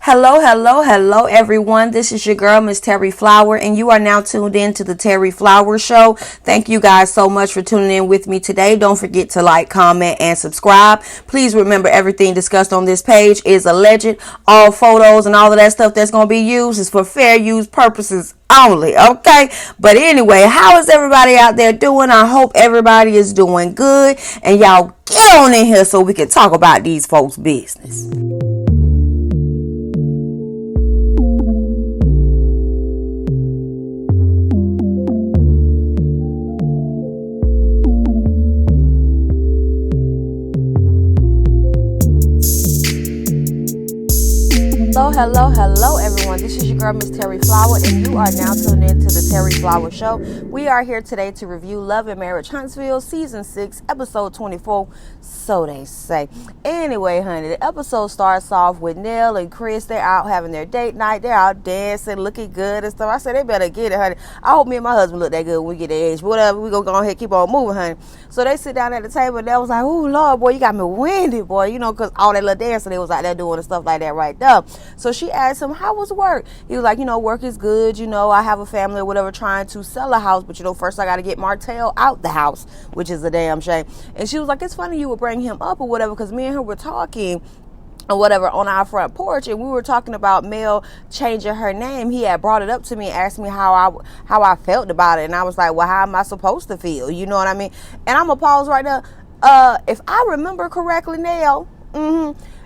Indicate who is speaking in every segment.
Speaker 1: Hello, everyone. This is your girl, Miss Terry Flower, and you are now tuned in to the Terry Flower Show. Thank you guys so much for tuning in with me today. Don't forget to like, comment, and subscribe. Please remember everything discussed on this page is alleged. All photos and all of that stuff that's going to be used is for fair use purposes only, okay? But anyway, how is everybody out there doing? I hope everybody is doing good, and y'all get on in here so we can talk about these folks' business. Hello, everyone. This is your girl, Miss Terry Flower, and you are now tuned in to the Terry Flower Show. We are here today to review Love and Marriage Huntsville, Season 6, Episode 24, so they say. Anyway, honey, the episode starts off with Nell and Chris. They're out having their date night. They're out dancing, looking good and stuff. I said, they better get it, honey. I hope me and my husband look that good when we get the age. But whatever, we gonna go ahead and keep on moving, honey. So they sit down at the table, and they was like, oh, Lord, boy, you got me winded, boy. You know, because all that little dancing they was out there doing and stuff like that right there. So she asked him, how was work? He was like, work is good. I have a family or whatever trying to sell a house. But, first I got to get Martell out the house, which is a damn shame. And she was like, it's funny you would bring him up or whatever, because me and her were talking or whatever on our front porch, and we were talking about Mel changing her name. He had brought it up to me and asked me how I felt about it. And I was like, well, how am I supposed to feel? You know what I mean? And I'm going to pause right there. If I remember correctly, Nell,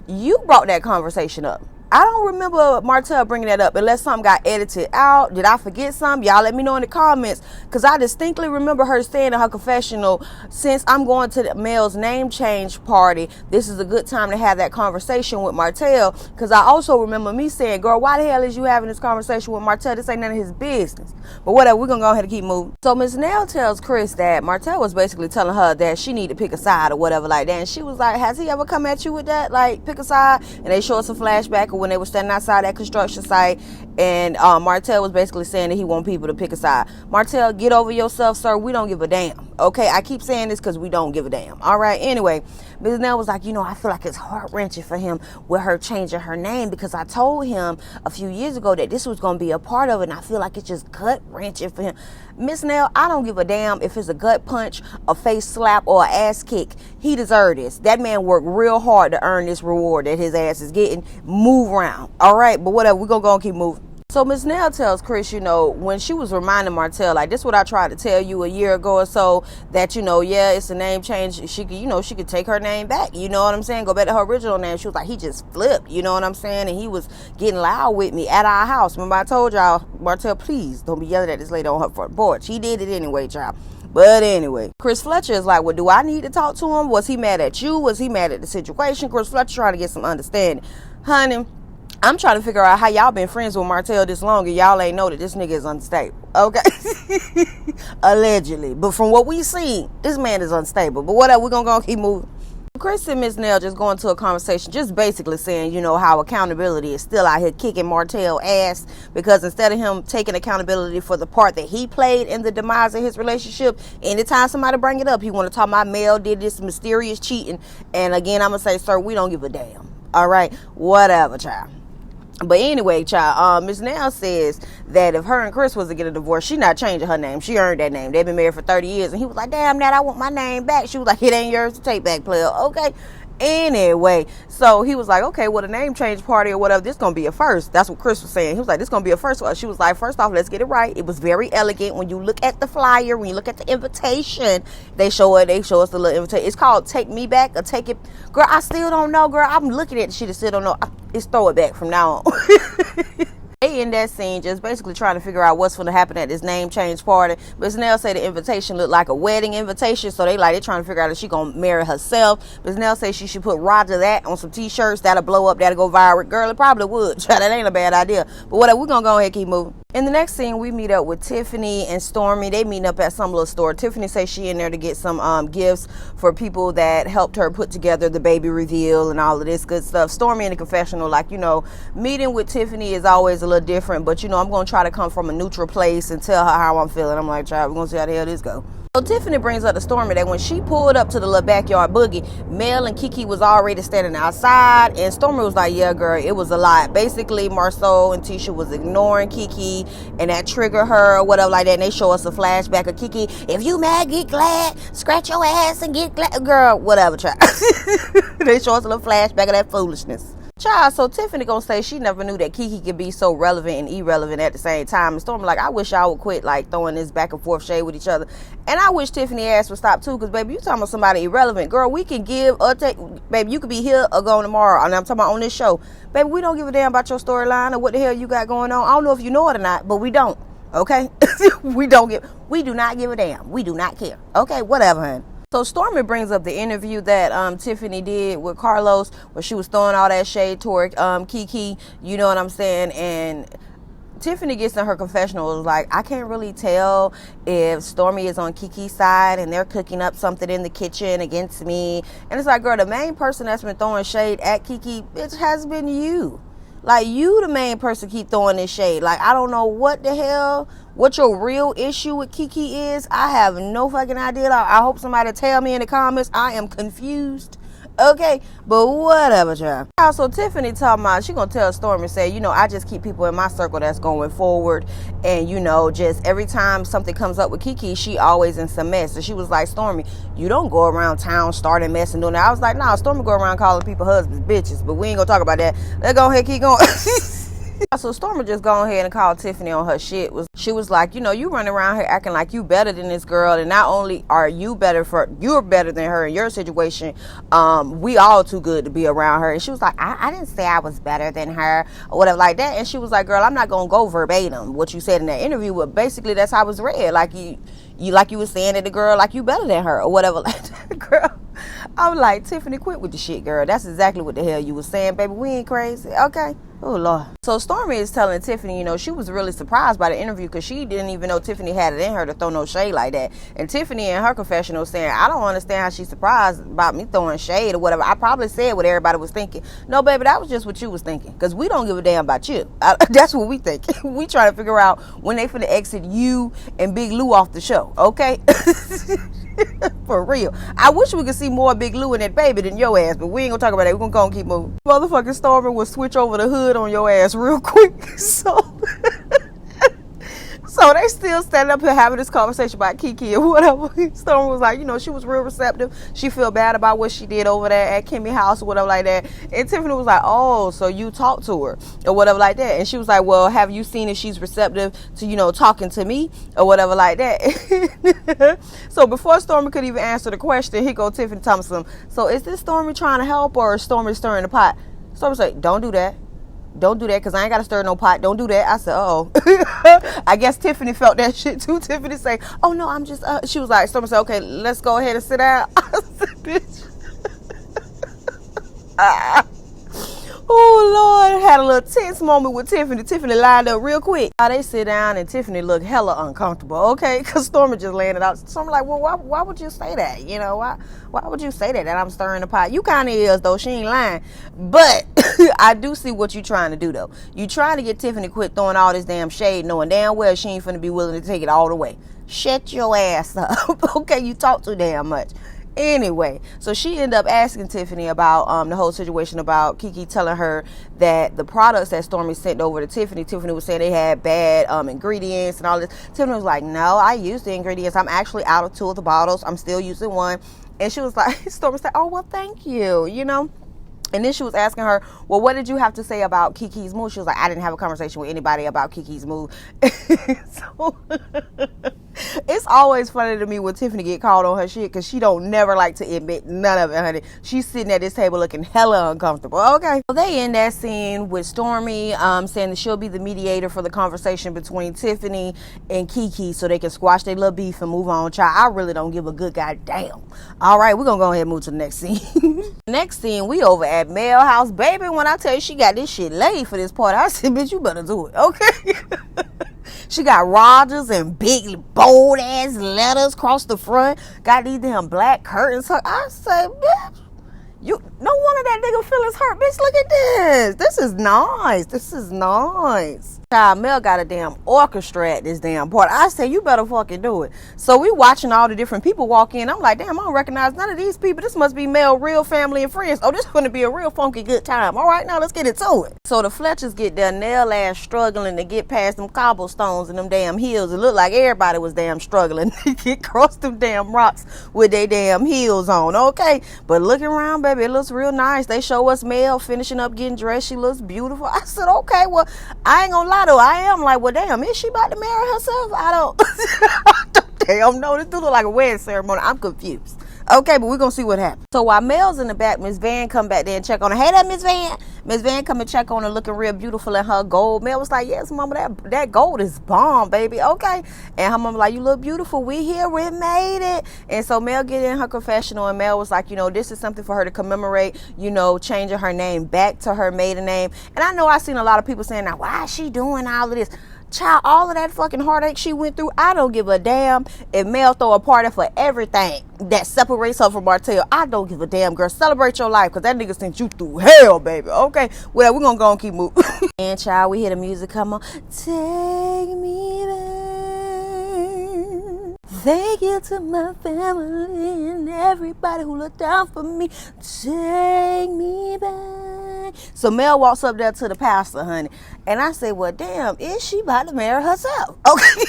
Speaker 1: you brought that conversation up. I don't remember Martell bringing that up unless something got edited out. Did I forget something? Y'all let me know in the comments, because I distinctly remember her saying in her confessional, since I'm going to Mel's name change party, this is a good time to have that conversation with Martell, because I also remember me saying, girl, why the hell is you having this conversation with Martell? This ain't none of his business. But whatever, we're going to go ahead and keep moving. So Miss Nell tells Chris that Martell was basically telling her that she need to pick a side or whatever like that. And she was like, has he ever come at you with that? Like, pick a side? And they show us a flashback of when they were standing outside that construction site, and Martell was basically saying that he want people to pick a side. Martell, get over yourself, sir. We don't give a damn. Okay, I keep saying this because we don't give a damn. All right. Anyway, Ms. Nell was like, I feel like it's heart-wrenching for him with her changing her name, because I told him a few years ago that this was going to be a part of it, and I feel like it's just gut-wrenching for him. Miss Nell, I don't give a damn if it's a gut punch, a face slap, or an ass kick. He deserved this. That man worked real hard to earn this reward that his ass is getting. Move around. All right, but whatever. We're going to go and keep moving. So Miss Nell tells Chris, when she was reminding Martell, like, this is what I tried to tell you a year ago or so, that, yeah, it's a name change. She could, she could take her name back. You know what I'm saying? Go back to her original name. She was like, he just flipped. You know what I'm saying? And he was getting loud with me at our house. Remember I told y'all, Martell, please don't be yelling at this lady on her front porch. He did it anyway, child. But anyway, Chris Fletcher is like, well, do I need to talk to him? Was he mad at you? Was he mad at the situation? Chris Fletcher trying to get some understanding. Honey, I'm trying to figure out how y'all been friends with Martell this long and y'all ain't know that this nigga is unstable. Okay? Allegedly. But from what we seen, this man is unstable. But whatever, we're going to keep moving. Chris and Miss Nell just going to a conversation, just basically saying, how accountability is still out here kicking Martell ass, because instead of him taking accountability for the part that he played in the demise of his relationship, anytime somebody bring it up, he want to talk about Mel did this mysterious cheating. And again, I'm going to say, sir, we don't give a damn. All right? Whatever, child. But anyway, child, Miss Nell says that if her and Chris was to get a divorce, she not changing her name. She earned that name. They've been married for 30 years. And he was like, damn, Nat, I want my name back. She was like, it ain't yours to take back, player. Okay. Anyway, so he was like, okay, well, the name change party or whatever, this gonna be a first. That's what Chris was saying. He was like, this gonna be a first for us. She was like, first off, let's get it right. It was very elegant. When you look at the flyer, when you look at the invitation, they show us the little invitation. It's called Take Me Back or Take It. Girl, I still don't know, girl. I'm looking at the shit and still don't know. It's Throw It Back from now on. They in that scene just basically trying to figure out what's going to happen at this name change party. Miss Nell say the invitation looked like a wedding invitation, so they trying to figure out if she going to marry herself. Miss Nell say she should put Roger that on some t-shirts. That'll blow up, that'll go viral. Girl, it probably would. That ain't a bad idea. But whatever, we're going to go ahead and keep moving. In the next scene, we meet up with Tiffany and Stormy. They meeting up at some little store. Tiffany says she in there to get some gifts for people that helped her put together the baby reveal and all of this good stuff. Stormy in the confessional, meeting with Tiffany is always a little different, but I'm going to try to come from a neutral place and tell her how I'm feeling. I'm like, child, we're going to see how the hell this go. So Tiffany brings up the story that when she pulled up to the little backyard boogie, Mel and Kiki was already standing outside, and Stormy was like, yeah, girl, it was a lot. Basically, Marceau and Tisha was ignoring Kiki, and that triggered her or whatever like that, and they show us a flashback of Kiki. If you mad, get glad. Scratch your ass and get glad. Girl, whatever, child. They show us a little flashback of that foolishness. Child, so Tiffany gonna say she never knew that Kiki could be so relevant and irrelevant at the same time. And Stormy like, I wish y'all would quit like throwing this back and forth shade with each other. And I wish Tiffany ass would stop too, because baby, you talking about somebody irrelevant. Girl, we can give or take. Baby, you could be here or gone tomorrow. And I'm talking about on this show. Baby, we don't give a damn about your storyline or what the hell you got going on. I don't know if you know it or not, but we don't. Okay? We do not give a damn. We do not care. Okay, whatever, honey. So Stormy brings up the interview that Tiffany did with Carlos, where she was throwing all that shade toward Kiki, you know what I'm saying? And Tiffany gets in her confessional, like, I can't really tell if Stormy is on Kiki's side and they're cooking up something in the kitchen against me. And it's like, girl, the main person that's been throwing shade at Kiki, it has been you. Like, you the main person keep throwing this shade. Like, I don't know what the hell, what your real issue with Kiki is. I have no fucking idea. I hope somebody tell me in the comments. I am confused. Okay, but whatever, child. Also, Tiffany talking about, she gonna tell Stormy, say, you know, I just keep people in my circle that's going forward, and you know, just every time something comes up with Kiki, she always in some mess. And she was like, Stormy, you don't go around town starting mess and doing that. I was like, nah, Stormy go around calling people husbands bitches, but we ain't gonna talk about that. Let's go ahead, keep going. So Stormy just go ahead and call Tiffany on her shit. She was like, you know, you run around here acting like you better than this girl, and not only are you're better than her in your situation, we all too good to be around her. And she was like, I didn't say I was better than her or whatever like that. And she was like, girl, I'm not gonna go verbatim what you said in that interview, but basically that's how it was read. Like you was saying to the girl like you better than her or whatever like that. Girl, I'm like, Tiffany, quit with the shit, girl. That's exactly what the hell you was saying, baby. We ain't crazy, okay? Oh, Lord. So Stormy is telling Tiffany, you know, she was really surprised by the interview because she didn't even know Tiffany had it in her to throw no shade like that. And Tiffany in her confessional saying, I don't understand how she's surprised about me throwing shade or whatever. I probably said what everybody was thinking. No, baby, that was just what you was thinking, because we don't give a damn about you. That's what we think. We try to figure out when they finna exit you and Big Lou off the show, okay? For real. I wish we could see more Big Lou in that baby than your ass, but we ain't gonna talk about that. We're gonna go and keep moving. Motherfucking Stormy will switch over the hood on your ass real quick. So they still standing up here having this conversation about Kiki or whatever. Stormy was like, you know, she was real receptive. She feel bad about what she did over there at Kimmy's house or whatever like that. And Tiffany was like, oh, so you talked to her or whatever like that. And she was like, well, have you seen if she's receptive to, you know, talking to me or whatever like that? So before Stormy could even answer the question, here go Tiffany Thompson. So is this Stormy trying to help or is Stormy stirring the pot? Stormy said, don't do that. Don't do that, because I ain't got to stir no pot. Don't do that. I said, oh. I guess Tiffany felt that shit too. Tiffany say, oh no, I'm just, she was like, Stormy said, okay, let's go ahead and sit down. I said, bitch. Oh Lord, had a little tense moment with Tiffany. Tiffany lined up real quick. They sit down and Tiffany looked hella uncomfortable, okay? Because Stormy just laying it out. Stormy like, well, why would you say that? You know, why would you say that I'm stirring the pot? You kind of is, though. She ain't lying. But I do see what you trying to do, though. You trying to get Tiffany quit throwing all this damn shade, knowing damn well she ain't finna be willing to take it all the way. Shut your ass up. Okay, you talk too damn much. Anyway, so she ended up asking Tiffany about the whole situation about Kiki telling her that the products that Stormy sent over to Tiffany was saying they had bad ingredients and all this. Tiffany was like, no, I used the ingredients. I'm actually out of 2 of the bottles. I'm still using one. And she was like, Stormy said, oh, well, thank you, you know. And then she was asking her, well, what did you have to say about Kiki's move? She was like, I didn't have a conversation with anybody about Kiki's move. So it's always funny to me when Tiffany get called on her shit, because she don't never like to admit none of it, honey. She's sitting at this table looking hella uncomfortable. Okay. So they end that scene with Stormy saying that she'll be the mediator for the conversation between Tiffany and Kiki so they can squash their little beef and move on. Child, I really don't give a good goddamn. All right, we're going to go ahead and move to the next scene. Next scene, we over at Mel house. Baby, when I tell you she got this shit laid for this party, I said, bitch, you better do it, okay? She got Rogers and big bold ass letters across the front. Got these damn black curtains. I said, bitch, You no wonder that nigga feelings hurt, bitch. Look at this. This is nice. This is nice. Child, Mel got a damn orchestra at this damn part. I said, you better fucking do it. So we watching all the different people walk in. I'm like, damn, I don't recognize none of these people. This must be Mel real family and friends. Oh, this is going to be a real funky good time. All right, now let's get into it. So the Fletchers get their nail ass struggling to get past them cobblestones and them damn hills. It looked like everybody was damn struggling to get across them damn rocks with their damn heels on. Okay, but looking around, baby, it looks real nice. They show us Mel finishing up getting dressed. She looks beautiful. I said, okay, well, I ain't gonna lie though. I am like, well, damn, is she about to marry herself? I don't damn know. This do look like a wedding ceremony. I'm confused. Okay, but we're gonna see what happens. So while Mel's in the back, Miss Van come back there and check on her. Hey there, Miss Van. Miss Van come and check on her, looking real beautiful in her gold. Mel was like, yes, mama, that gold is bomb, baby. Okay. And her mama like, you look beautiful. We here. We made it. And so Mel get in her confessional, and Mel was like, this is something for her to commemorate, changing her name back to her maiden name. And I know I've seen a lot of people saying, now, why is she doing all of this? Child, all of that fucking heartache she went through, I don't give a damn if Mel throw a party for everything that separates her from Martell. I don't give a damn, girl. Celebrate your life, because that nigga sent you through hell, baby. Okay, well, we're gonna go and keep moving. And child, we hear the music come on. Take me back. Thank you to my family and everybody who looked out for me. Take me back. So Mel walks up there to the pastor, honey. And I say, well, damn, is she about to marry herself? Okay.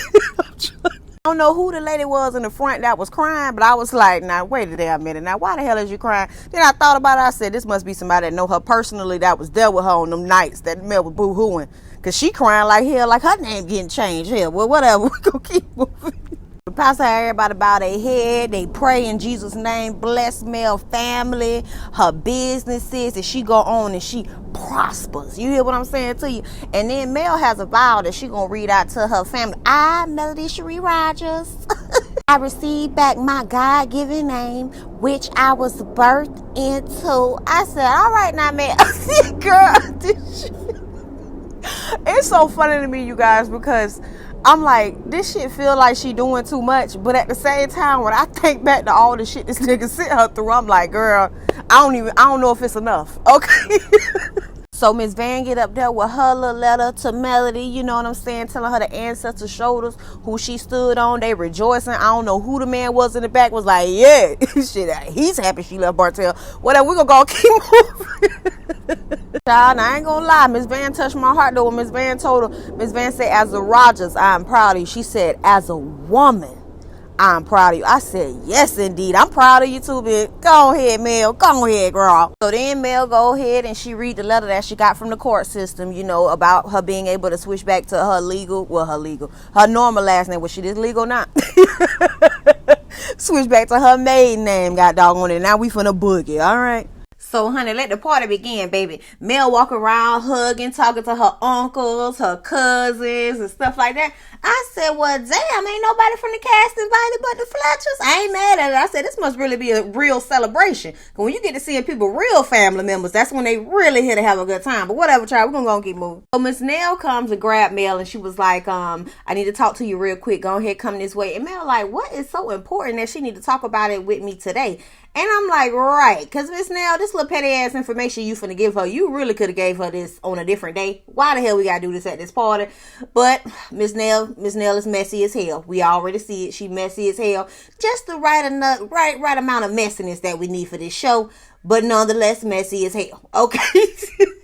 Speaker 1: I don't know who the lady was in the front that was crying, but I was like, now, wait a damn minute. Now, why the hell is you crying? Then I thought about it. I said, this must be somebody that know her personally that was there with her on them nights that Mel was boo-hooing. Because she crying like hell, like her name getting changed. Hell, well, whatever. We're going to keep moving. The pastor had everybody bow their head. They pray in Jesus' name. Bless Mel family, her businesses, and she go on and she prospers. You hear what I'm saying to you? And then Mel has a vow that she gonna read out to her family. I, Melody Cherie Rogers, I received back my God-given name, which I was birthed into. I said, all right now, Mel. Girl, it's so funny to me, you guys, because I'm like, this shit feel like she doing too much, but at the same time, when I think back to all the shit this nigga sent her through, I'm like, girl, I don't know if it's enough. Okay. So Miss Van get up there with her little letter to Melody, you know what I'm saying, telling her the ancestors' shoulders, who she stood on. They rejoicing. I don't know who the man was in the back, was like, yeah, shit, he's happy she left Bartell. Whatever, we're gonna go keep moving. Child, I ain't gonna lie, Miss Van touched my heart though. When Miss Van told her, Miss Van said, as a Rogers, I'm proud of you. She said, as a woman, I'm proud of you. I said, yes, indeed. I'm proud of you too, bitch. Go ahead, Mel. Go ahead, girl. So then Mel go ahead and she read the letter that she got from the court system, about her being able to switch back to her normal last name. Well, she is legal now. Switch back to her maiden name, god doggone it. Now we finna boogie, all right? So, honey, let the party begin, baby. Mel walk around hugging, talking to her uncles, her cousins, and stuff like that. I said, well, damn, ain't nobody from the cast invited but the Fletchers. I ain't mad at it. I said, this must really be a real celebration. Because when you get to see people, real family members, that's when they really here to have a good time. But whatever, child, we're going to go and keep moving. So Miss Nell comes and grab Mel, and she was like, I need to talk to you real quick. Go ahead, come this way. And Mel like, what is so important that she need to talk about it with me today? And I'm like, right, because Miss Nell, this little petty ass information you finna give her, you really could have gave her this on a different day. Why the hell we gotta do this at this party? But Miss Nell is messy as hell. We already see it. She messy as hell. Just the right amount of messiness that we need for this show, but nonetheless messy as hell. Okay.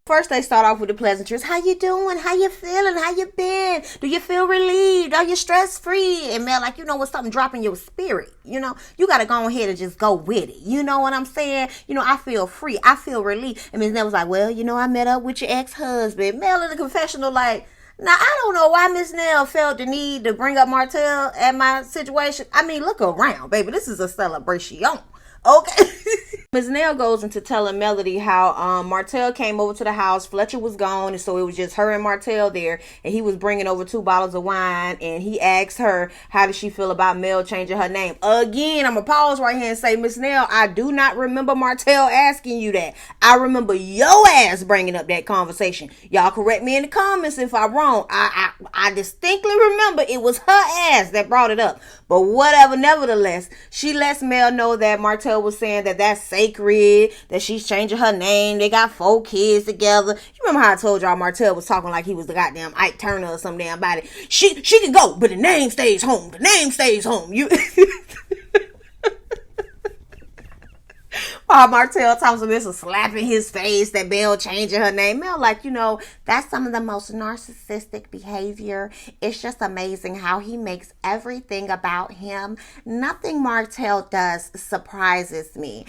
Speaker 1: First, they start off with the pleasantries. How you doing? How you feeling? How you been? Do you feel relieved? Are you stress-free? And Mel, like, what's something dropping your spirit? You got to go ahead and just go with it. You know what I'm saying? I feel free. I feel relieved. And Miss Nell was like, well, I met up with your ex-husband. Mel in the confessional, like, now, I don't know why Miss Nell felt the need to bring up Martell at my situation. I mean, look around, baby. This is a celebration. Okay. Ms. Nell goes into telling Melody how Martell came over to the house. Fletcher was gone, and so it was just her and Martell there, and he was bringing over 2 bottles of wine, and he asked her, how did she feel about Mel changing her name? Again, I'm going to pause right here and say, Ms. Nell, I do not remember Martell asking you that. I remember your ass bringing up that conversation. Y'all correct me in the comments if I'm wrong. I distinctly remember it was her ass that brought it up. But whatever, nevertheless, she lets Mel know that Martell was saying that sacred, that she's changing her name. They got 4 kids together. You remember how I told y'all Martell was talking like he was the goddamn Ike Turner or some damn body. She can go, but the name stays home. The name stays home. You While Martell Thompson is slapping his face that Mel changing her name. Mel, like, that's some of the most narcissistic behavior. It's just amazing how he makes everything about him. Nothing Martell does surprises me.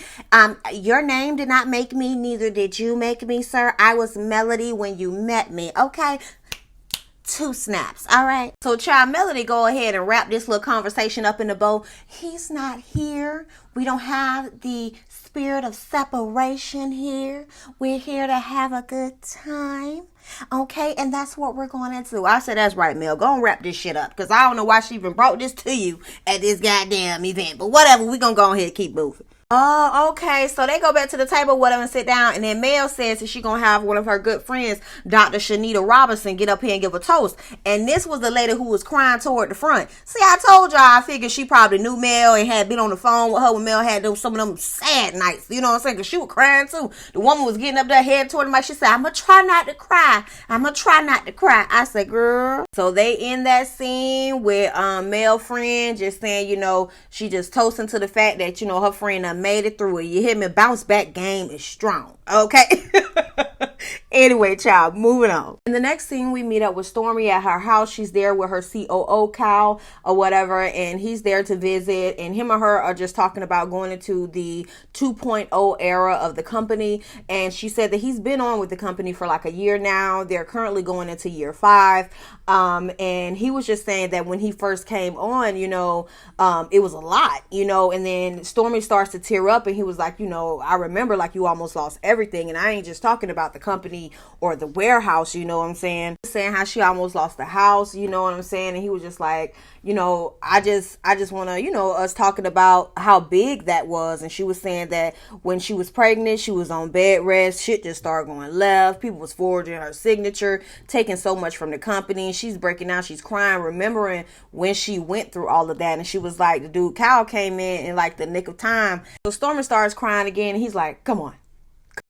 Speaker 1: Your name did not make me, neither did you make me, sir. I was Melody when you met me, okay? 2 snaps, all right? So, child, Melody, go ahead and wrap this little conversation up in a bow. He's not here. We don't have the spirit of separation here. We're here to have a good time, okay? And that's what we're going to do. I said, that's right, Mel. Go and wrap this shit up, because I don't know why she even brought this to you at this goddamn event. But whatever, we're going to go ahead and keep moving. Oh, okay. So they go back to the table, whatever, and sit down. And then Mel says that she's going to have one of her good friends, Dr. Shanita Robinson, get up here and give a toast. And this was the lady who was crying toward the front. See, I told y'all, I figured she probably knew Mel and had been on the phone with her when Mel had some of them sad nights. You know what I'm saying? Because she was crying too. The woman was getting up there, head toward the mic. She said, I'm going to try not to cry. I'm going to try not to cry. I said, girl. So they in that scene with Mel friend just saying, she just toasting to the fact that, her friend made it through it. You hear me? Bounce back game is strong. Okay. Anyway, child, moving on. In the next scene, we meet up with Stormy at her house. She's there with her COO, Cal, or whatever, and he's there to visit. And him and her are just talking about going into the 2.0 era of the company. And she said that he's been on with the company for like a year now. They're currently going into year 5. And he was just saying that when he first came on, it was a lot, and then Stormy starts to tear up and he was like, I remember like you almost lost everything. And I ain't just talking about the company or the warehouse, you know what I'm saying? Saying how she almost lost the house, you know what I'm saying? And he was just like, I just want to, us talking about how big that was. And she was saying that when she was pregnant, she was on bed rest. Shit just started going left. People was forging her signature, taking so much from the company. She's breaking down. She's crying, remembering when she went through all of that. And she was like, the dude Kyle came in like the nick of time. So Stormy starts crying again. And he's like, come on.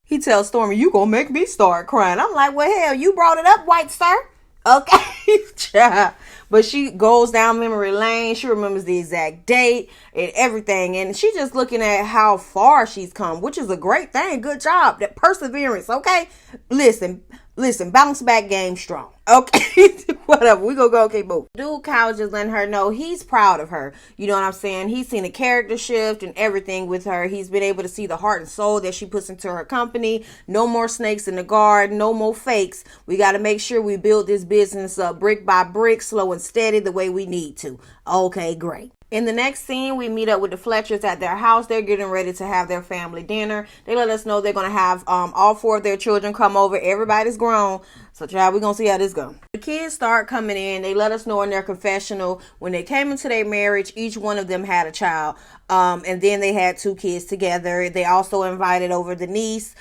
Speaker 1: He tells Stormy, you gonna make me start crying. I'm like, well, hell, you brought it up, white sir. Okay, child. But she goes down memory lane. She remembers the exact date and everything. And she's just looking at how far she's come, which is a great thing. Good job. That perseverance, okay? Listen, bounce back game strong. Okay, whatever. We gonna go keep moving. Dude Kyle just letting her know he's proud of her. You know what I'm saying? He's seen a character shift and everything with her. He's been able to see the heart and soul that she puts into her company. No more snakes in the garden. No more fakes. We got to make sure we build this business up brick by brick, slow and steady, the way we need to. Okay, great. In the next scene, we meet up with the Fletchers at their house. They're getting ready to have their family dinner. They let us know they're going to have all 4 of their children come over. Everybody's grown. So, child, we're going to see how this goes. The kids start coming in. They let us know in their confessional when they came into their marriage, each one of them had a child. And then they had 2 kids together. They also invited over the niece,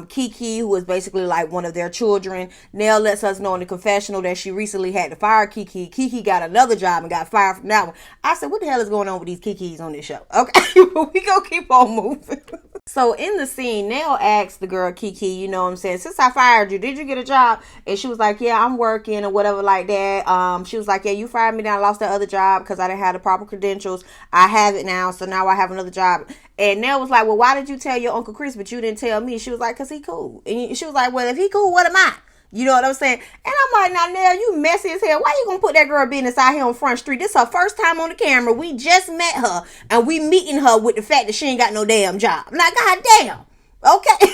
Speaker 1: Kiki, who was basically like one of their children. Nell lets us know in the confessional that she recently had to fire Kiki. Kiki got another job and got fired from that one. I said, what the hell is going on with these Kikis on this show? Okay, we gonna keep on moving. So in the scene, Nell asked the girl Kiki, you know what I'm saying, since I fired you, did you get a job? And she was like, yeah, I'm working or whatever like that. She was like, yeah, you fired me, then I lost that other job because I didn't have the proper credentials. I have it now, so now I have another job. And Nell was like, well, why did you tell your Uncle Chris, but you didn't tell me? She was like, because he cool. And she was like, well, if he cool, what am I? You know what I'm saying? And I'm like, now, Nell, you messy as hell. Why you gonna put that girl business out here on Front Street? This is her first time on the camera. We just met her, and we meeting her with the fact that she ain't got no damn job. I'm like, God damn. Okay.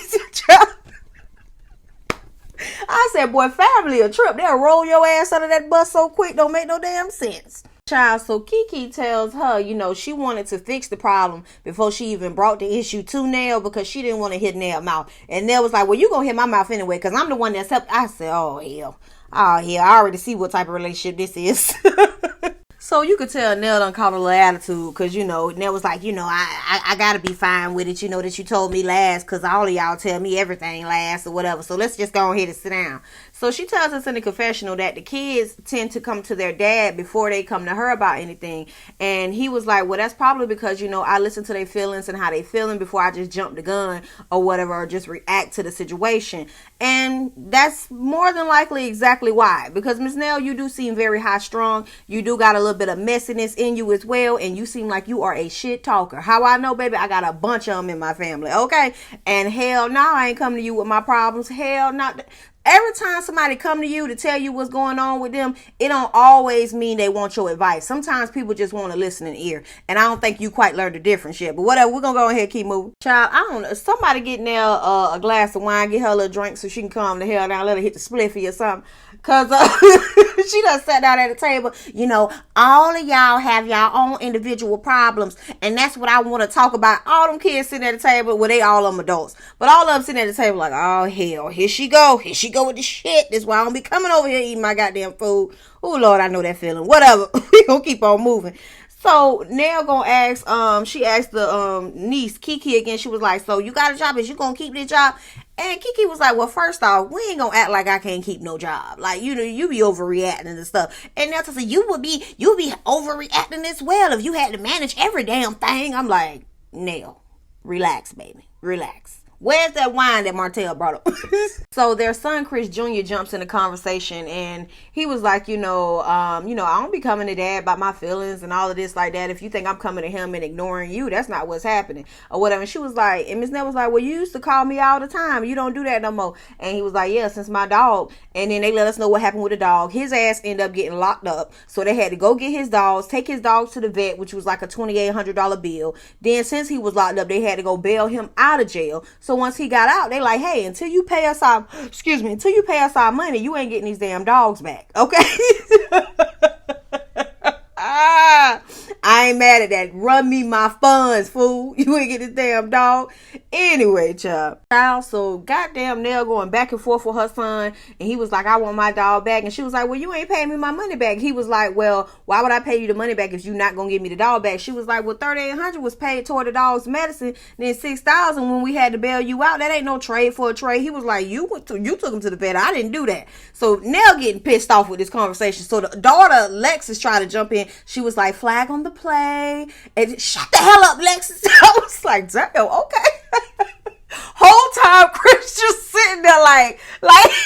Speaker 1: I said, boy, family a trip. They'll roll your ass under that bus so quick. Don't make no damn sense. Child, so Kiki tells her, you know, she wanted to fix the problem before she even brought the issue to Nell because she didn't want to hit Nell's mouth. And Nell was like, well, you gonna hit my mouth anyway because I'm the one that's helped. I said, oh, hell. Oh, hell, I already see what type of relationship this is. So you could tell Nell done caught a little attitude because, you know, Nell was like, you know, I got to be fine with it, you know, that you told me last because all of y'all tell me everything last or whatever. So let's just go ahead and sit down. So she tells us in the confessional that the kids tend to come to their dad before they come to her about anything. And he was like, well, that's probably because, I listen to their feelings and how they feeling before I just jump the gun or whatever, or just react to the situation. And that's more than likely exactly why. Because Miss Nell, you do seem very high strung. You do got a little bit of messiness in you as well. And you seem like you are a shit talker. How I know, baby? I got a bunch of them in my family. Okay. And hell no, I ain't coming to you with my problems. Hell no. Every time somebody come to you to tell you what's going on with them, it don't always mean they want your advice. Sometimes people just want to listen in ear. And I don't think you quite learned the difference yet. But whatever, we're going to go ahead and keep moving. Child, I don't know. Somebody get Nell a glass of wine, get her a little drink so she can calm the hell down, let her hit the spliffy or something. Because she done sat down at the table. All of y'all have y'all own individual problems. And that's what I want to talk about. All them kids sitting at the table, well, they all them adults. But all of them sitting at the table like, oh, hell, here she go. Here she go with the shit. That's why I don't be coming over here eating my goddamn food. Oh, Lord, I know that feeling. Whatever. We gonna keep on moving. So Nell gonna ask, she asked the niece, Kiki, again. She was like, so you got a job? Is you gonna keep this job? And Kiki was like, well, first off, we ain't gonna act like I can't keep no job. Like, you be overreacting and stuff. And Nell said, you would be overreacting as well if you had to manage every damn thing. I'm like, Nell, relax, baby. Relax. Where's that wine that Martell brought up? So their son, Chris Jr., jumps in the conversation, and he was like, I don't be coming to dad about my feelings and all of this like that. If you think I'm coming to him and ignoring you, that's not what's happening or whatever. And she was like, and Miss Nell was like, well, you used to call me all the time. You don't do that no more. And he was like, yeah, since my dog. And then they let us know what happened with the dog. His ass ended up getting locked up. So they had to go get his dogs, take his dogs to the vet, which was like a $2,800 bill. Then since he was locked up, they had to go bail him out of jail. So once he got out, they like, hey, until you pay us our money, you ain't getting these damn dogs back. Okay. I ain't mad at that. Run me my funds, fool. You ain't get this damn dog. Anyway, child. So goddamn Nell going back and forth with her son. And he was like, I want my dog back. And she was like, well, you ain't paying me my money back. He was like, well, why would I pay you the money back if you not gonna give me the dog back? She was like, well, $3,800 was paid toward the dog's medicine. Then $6,000 when we had to bail you out. That ain't no trade for a trade. He was like, you took him to the vet. I didn't do that. So Nell getting pissed off with this conversation. So the daughter, Lexus, tried to jump in. She was like, flag on the play. And shut the hell up, Lexus. I was like, damn, okay. Whole time Chris just sitting there like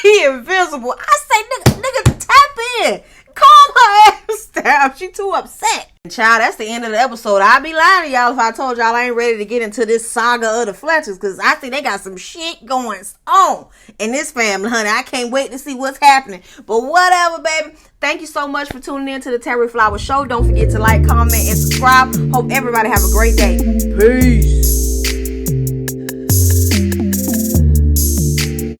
Speaker 1: he invisible. I say, nigga, tap in. Calm her ass down. She too upset. Child, that's the end of the episode. I'd be lying to y'all if I told y'all I ain't ready to get into this saga of the Fletchers, because I think they got some shit going on in this family, honey. I can't wait to see what's happening. But whatever, baby. Thank you so much for tuning in to the Terry Flower Show. Don't forget to like, comment, and subscribe. Hope everybody have a great day. Peace.